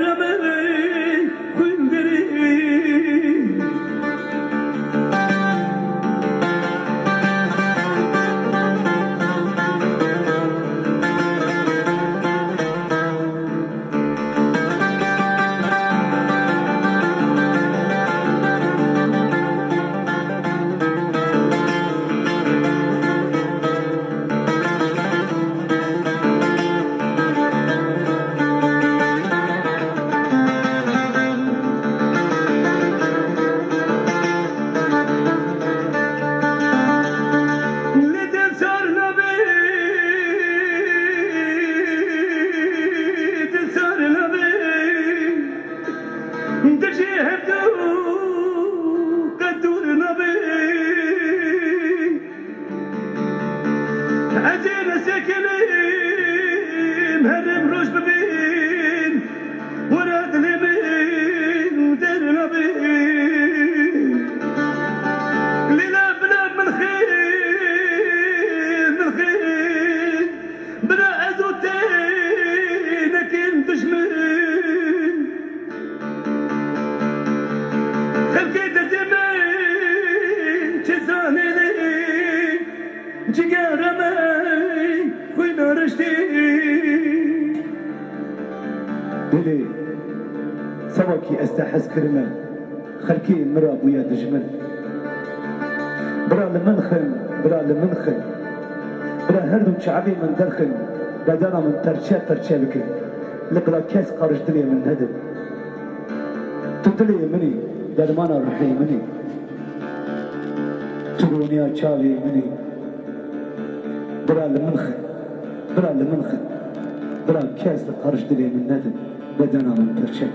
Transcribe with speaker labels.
Speaker 1: جارمي خوندري عزيز ساكنين هرب روش ببين وراد اليمين ودار نبين ليلة بلا من خير بلا عزوتين لكن دشمن خلقي تجمين تزاني لي جيجارمي خوين رشتي دلي سواكي استحس كرمه خلكي مرا بويا دجمل برا لمنخن برا هردم شعبي من دلخن بدانا من ترشا بكي لقلا كاس قارش دلي من هدم تدلي مني درمانا روحي مني ترونيا شاوي مني برا لمنخن برا كاس قارش دلي من هدم بدانا من ترشا